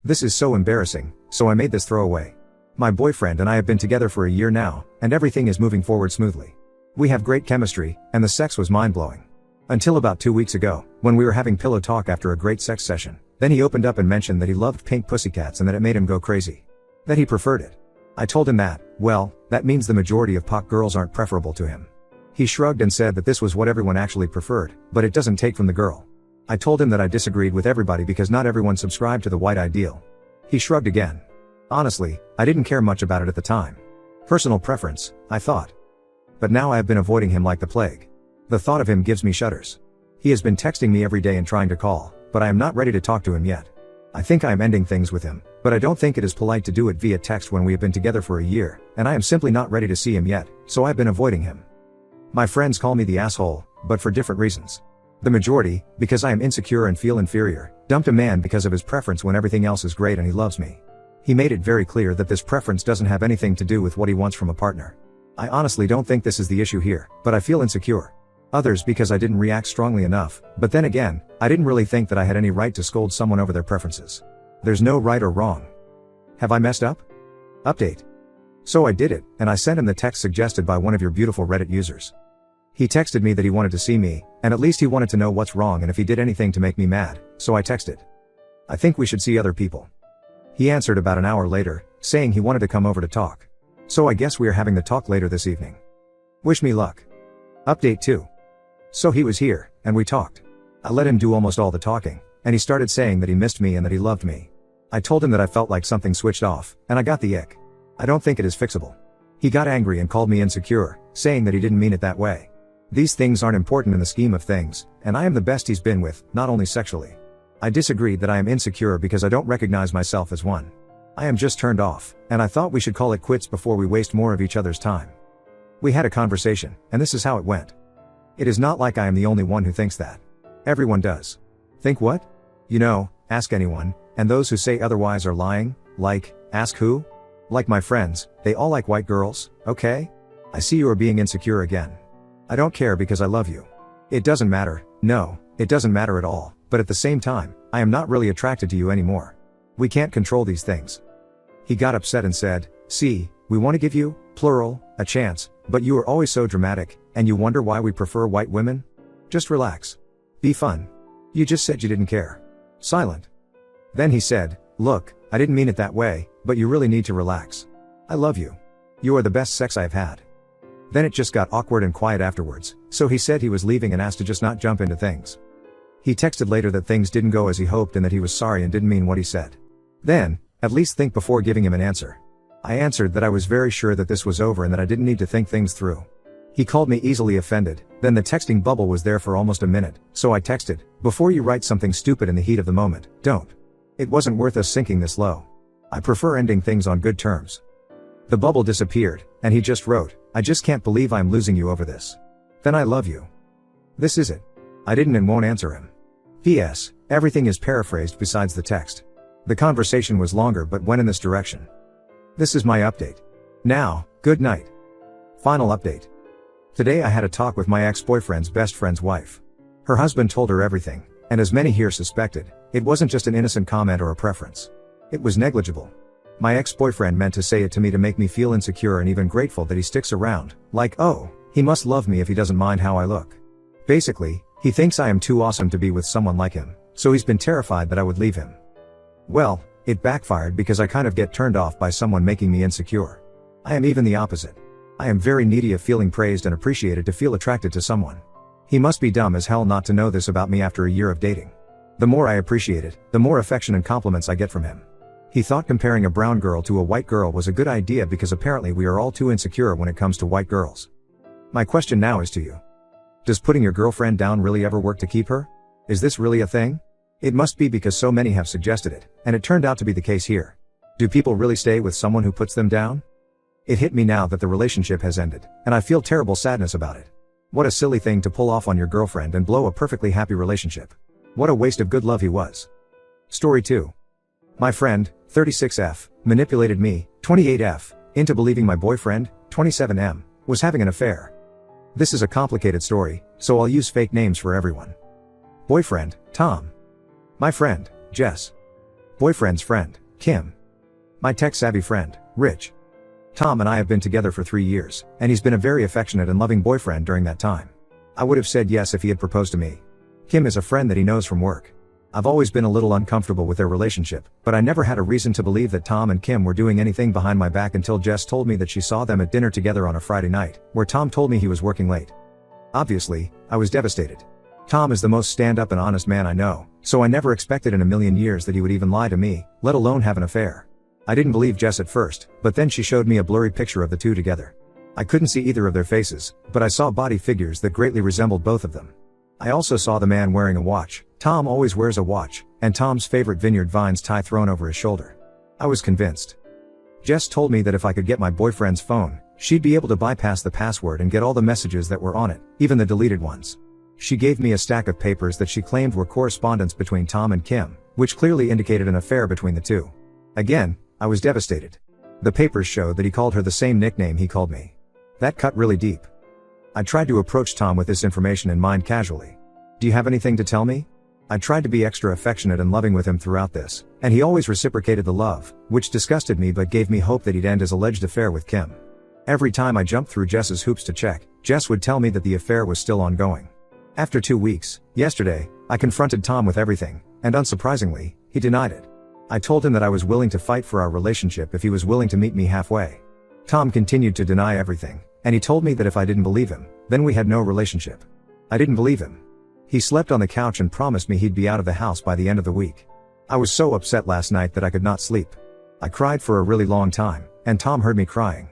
This is so embarrassing, so I made this throwaway. My boyfriend and I have been together for a year now, and everything is moving forward smoothly. We have great chemistry, and the sex was mind-blowing. Until about 2 weeks ago, when we were having pillow talk after a great sex session. Then he opened up and mentioned that he loved pink pussycats and that it made him go crazy. That he preferred it. I told him that, well, that means the majority of POC girls aren't preferable to him. He shrugged and said that this was what everyone actually preferred, but it doesn't take from the girl. I told him that I disagreed with everybody because not everyone subscribed to the white ideal. He shrugged again. Honestly, I didn't care much about it at the time. Personal preference, I thought. But now I have been avoiding him like the plague. The thought of him gives me shudders. He has been texting me every day and trying to call, but I am not ready to talk to him yet. I think I am ending things with him, but I don't think it is polite to do it via text when we have been together for a year, and I am simply not ready to see him yet, so I've been avoiding him. My friends call me the asshole, but for different reasons. The majority, because I am insecure and feel inferior, dumped a man because of his preference when everything else is great and he loves me. He made it very clear that this preference doesn't have anything to do with what he wants from a partner. I honestly don't think this is the issue here, but I feel insecure. Others because I didn't react strongly enough, but then again, I didn't really think that I had any right to scold someone over their preferences. There's no right or wrong. Have I messed up? Update. So I did it, and I sent him the text suggested by one of your beautiful Reddit users. He texted me that he wanted to see me, and at least he wanted to know what's wrong and if he did anything to make me mad, so I texted. I think we should see other people. He answered about an hour later, saying he wanted to come over to talk. So I guess we are having the talk later this evening. Wish me luck. Update 2. So he was here, and we talked. I let him do almost all the talking, and he started saying that he missed me and that he loved me. I told him that I felt like something switched off, and I got the ick. I don't think it is fixable. He got angry and called me insecure, saying that he didn't mean it that way. These things aren't important in the scheme of things, and I am the best he's been with, not only sexually. I disagreed that I am insecure because I don't recognize myself as one. I am just turned off, and I thought we should call it quits before we waste more of each other's time. We had a conversation, and this is how it went. It is not like I am the only one who thinks that. Everyone does. Think what? You know, ask anyone, and those who say otherwise are lying, like, ask who? Like my friends, they all like white girls, okay? I see you are being insecure again. I don't care because I love you. It doesn't matter, no, it doesn't matter at all, but at the same time, I am not really attracted to you anymore. We can't control these things. He got upset and said, see, we want to give you, plural, a chance, but you are always so dramatic, and you wonder why we prefer white women? Just relax. Be fun. You just said you didn't care. Silent. Then he said, look, I didn't mean it that way, but you really need to relax. I love you. You are the best sex I've had. Then it just got awkward and quiet afterwards, so he said he was leaving and asked to just not jump into things. He texted later that things didn't go as he hoped and that he was sorry and didn't mean what he said. Then, at least think before giving him an answer. I answered that I was very sure that this was over and that I didn't need to think things through. He called me easily offended, then the texting bubble was there for almost a minute, so I texted, before you write something stupid in the heat of the moment, don't. It wasn't worth us sinking this low. I prefer ending things on good terms. The bubble disappeared, and he just wrote, I just can't believe I'm losing you over this. Then I love you. This is it. I didn't and won't answer him. P.S. Everything is paraphrased besides the text. The conversation was longer but went in this direction. This is my update. Now, good night. Final update. Today I had a talk with my ex-boyfriend's best friend's wife. Her husband told her everything, and as many here suspected, it wasn't just an innocent comment or a preference. It was negligible. My ex-boyfriend meant to say it to me to make me feel insecure and even grateful that he sticks around, like, oh, he must love me if he doesn't mind how I look. Basically, he thinks I am too awesome to be with someone like him, so he's been terrified that I would leave him. Well, it backfired because I kind of get turned off by someone making me insecure. I am even the opposite. I am very needy of feeling praised and appreciated to feel attracted to someone. He must be dumb as hell not to know this about me after a year of dating. The more I appreciate it, the more affection and compliments I get from him. He thought comparing a brown girl to a white girl was a good idea because apparently we are all too insecure when it comes to white girls. My question now is to you. Does putting your girlfriend down really ever work to keep her? Is this really a thing? It must be because so many have suggested it, and it turned out to be the case here. Do people really stay with someone who puts them down? It hit me now that the relationship has ended, and I feel terrible sadness about it. What a silly thing to pull off on your girlfriend and blow a perfectly happy relationship. What a waste of good love he was. Story 2. My friend, 36F, manipulated me, 28F, into believing my boyfriend, 27M, was having an affair. This is a complicated story, so I'll use fake names for everyone. Boyfriend, Tom. My friend, Jess. Boyfriend's friend, Kim. My tech-savvy friend, Rich. Tom and I have been together for 3 years, and he's been a very affectionate and loving boyfriend during that time. I would have said yes if he had proposed to me. Kim is a friend that he knows from work. I've always been a little uncomfortable with their relationship, but I never had a reason to believe that Tom and Kim were doing anything behind my back until Jess told me that she saw them at dinner together on a Friday night, where Tom told me he was working late. Obviously, I was devastated. Tom is the most stand-up and honest man I know, so I never expected in a million years that he would even lie to me, let alone have an affair. I didn't believe Jess at first, but then she showed me a blurry picture of the two together. I couldn't see either of their faces, but I saw body figures that greatly resembled both of them. I also saw the man wearing a watch. Tom always wears a watch, and Tom's favorite Vineyard Vines tie thrown over his shoulder. I was convinced. Jess told me that if I could get my boyfriend's phone, she'd be able to bypass the password and get all the messages that were on it, even the deleted ones. She gave me a stack of papers that she claimed were correspondence between Tom and Kim, which clearly indicated an affair between the two. Again, I was devastated. The papers showed that he called her the same nickname he called me. That cut really deep. I tried to approach Tom with this information in mind casually. Do you have anything to tell me? I tried to be extra affectionate and loving with him throughout this, and he always reciprocated the love, which disgusted me but gave me hope that he'd end his alleged affair with Kim. Every time I jumped through Jess's hoops to check, Jess would tell me that the affair was still ongoing. After 2 weeks, yesterday, I confronted Tom with everything, and unsurprisingly, he denied it. I told him that I was willing to fight for our relationship if he was willing to meet me halfway. Tom continued to deny everything, and he told me that if I didn't believe him, then we had no relationship. I didn't believe him. He slept on the couch and promised me he'd be out of the house by the end of the week. I was so upset last night that I could not sleep. I cried for a really long time, and Tom heard me crying.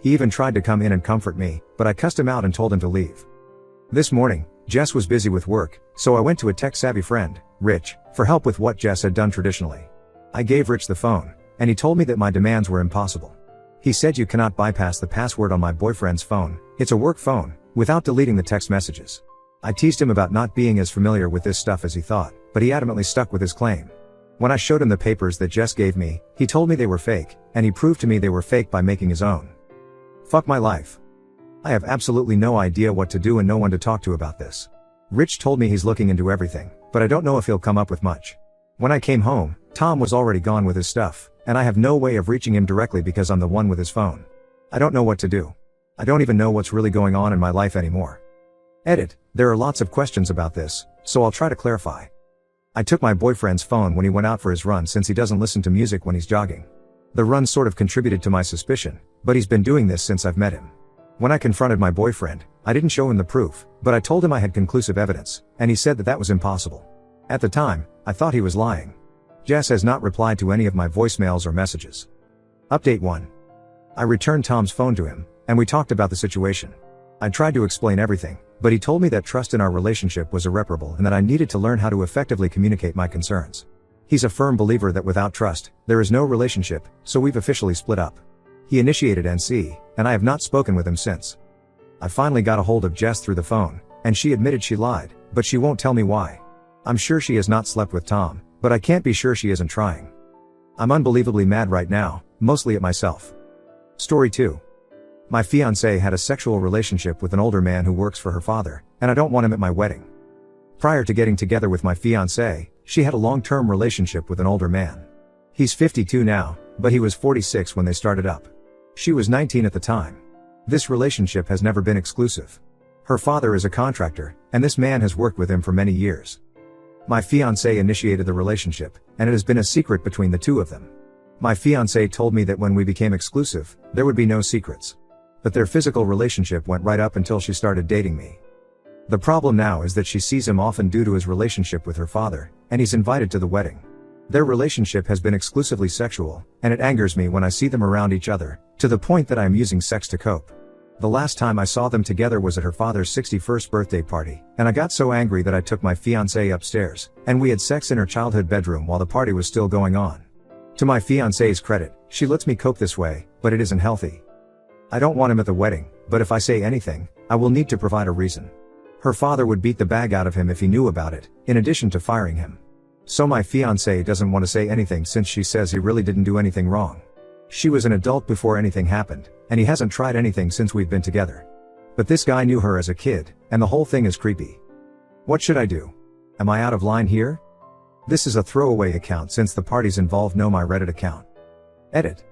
He even tried to come in and comfort me, but I cussed him out and told him to leave. This morning, Jess was busy with work, so I went to a tech-savvy friend, Rich, for help with what Jess had done traditionally. I gave Rich the phone, and he told me that my demands were impossible. He said you cannot bypass the password on my boyfriend's phone, it's a work phone, without deleting the text messages. I teased him about not being as familiar with this stuff as he thought, but he adamantly stuck with his claim. When I showed him the papers that Jess gave me, he told me they were fake, and he proved to me they were fake by making his own. Fuck my life. I have absolutely no idea what to do and no one to talk to about this. Rich told me he's looking into everything, but I don't know if he'll come up with much. When I came home, Tom was already gone with his stuff, and I have no way of reaching him directly because I'm the one with his phone. I don't know what to do. I don't even know what's really going on in my life anymore. Edit. There are lots of questions about this, so I'll try to clarify. I took my boyfriend's phone when he went out for his run since he doesn't listen to music when he's jogging. The run sort of contributed to my suspicion, but he's been doing this since I've met him. When I confronted my boyfriend, I didn't show him the proof, but I told him I had conclusive evidence, and he said that that was impossible. At the time, I thought he was lying. Jess has not replied to any of my voicemails or messages. Update 1. I returned Tom's phone to him, and we talked about the situation. I tried to explain everything, but he told me that trust in our relationship was irreparable and that I needed to learn how to effectively communicate my concerns. He's a firm believer that without trust, there is no relationship, so we've officially split up. He initiated NC, and I have not spoken with him since. I finally got a hold of Jess through the phone, and she admitted she lied, but she won't tell me why. I'm sure she has not slept with Tom, but I can't be sure she isn't trying. I'm unbelievably mad right now, mostly at myself. Story 2. My fiancée had a sexual relationship with an older man who works for her father, and I don't want him at my wedding. Prior to getting together with my fiancée, she had a long-term relationship with an older man. He's 52 now, but he was 46 when they started up. She was 19 at the time. This relationship has never been exclusive. Her father is a contractor, and this man has worked with him for many years. My fiancée initiated the relationship, and it has been a secret between the two of them. My fiancée told me that when we became exclusive, there would be no secrets. But their physical relationship went right up until she started dating me. The problem now is that she sees him often due to his relationship with her father, and he's invited to the wedding. Their relationship has been exclusively sexual, and it angers me when I see them around each other, to the point that I am using sex to cope. The last time I saw them together was at her father's 61st birthday party, and I got so angry that I took my fiancée upstairs, and we had sex in her childhood bedroom while the party was still going on. To my fiancée's credit, she lets me cope this way, but it isn't healthy. I don't want him at the wedding, but if I say anything, I will need to provide a reason. Her father would beat the bag out of him if he knew about it, in addition to firing him. So my fiancée doesn't want to say anything since she says he really didn't do anything wrong. She was an adult before anything happened, and he hasn't tried anything since we've been together. But this guy knew her as a kid, and the whole thing is creepy. What should I do? Am I out of line here? This is a throwaway account since the parties involved know my Reddit account. Edit.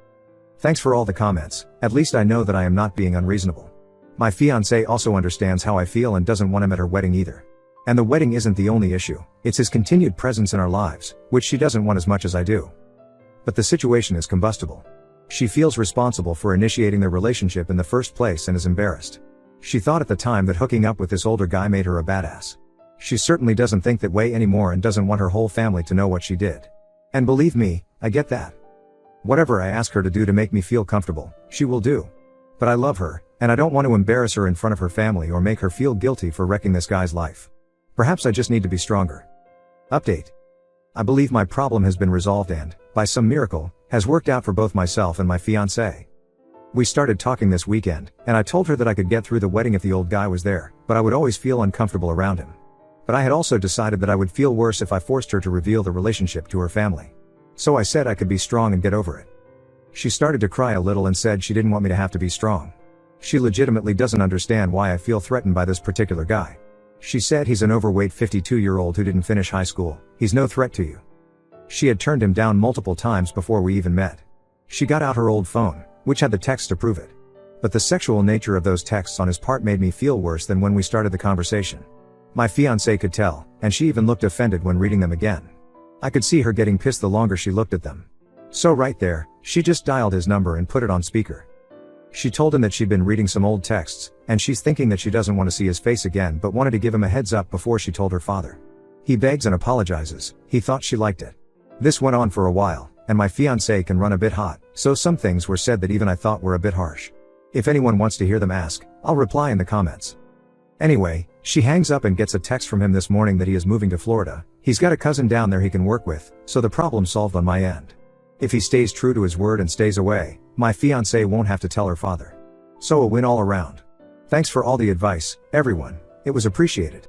Thanks for all the comments, at least I know that I am not being unreasonable. My fiancé also understands how I feel and doesn't want him at her wedding either. And the wedding isn't the only issue, it's his continued presence in our lives, which she doesn't want as much as I do. But the situation is combustible. She feels responsible for initiating their relationship in the first place and is embarrassed. She thought at the time that hooking up with this older guy made her a badass. She certainly doesn't think that way anymore and doesn't want her whole family to know what she did. And believe me, I get that. Whatever I ask her to do to make me feel comfortable, she will do. But I love her, and I don't want to embarrass her in front of her family or make her feel guilty for wrecking this guy's life. Perhaps I just need to be stronger. Update. I believe my problem has been resolved and, by some miracle, has worked out for both myself and my fiancé. We started talking this weekend, and I told her that I could get through the wedding if the old guy was there, but I would always feel uncomfortable around him. But I had also decided that I would feel worse if I forced her to reveal the relationship to her family. So I said I could be strong and get over it. She started to cry a little and said she didn't want me to have to be strong. She legitimately doesn't understand why I feel threatened by this particular guy. She said he's an overweight 52-year-old who didn't finish high school, he's no threat to you. She had turned him down multiple times before we even met. She got out her old phone, which had the text to prove it. But the sexual nature of those texts on his part made me feel worse than when we started the conversation. My fiancé could tell, and she even looked offended when reading them again. I could see her getting pissed the longer she looked at them. So right there, she just dialed his number and put it on speaker. She told him that she'd been reading some old texts, and she's thinking that she doesn't want to see his face again but wanted to give him a heads up before she told her father. He begs and apologizes, he thought she liked it. This went on for a while, and my fiancé can run a bit hot, so some things were said that even I thought were a bit harsh. If anyone wants to hear them ask, I'll reply in the comments. Anyway, she hangs up and gets a text from him this morning that he is moving to Florida. He's got a cousin down there he can work with, so the problem's solved on my end. If he stays true to his word and stays away, my fiancé won't have to tell her father. So a win all around. Thanks for all the advice, everyone, it was appreciated.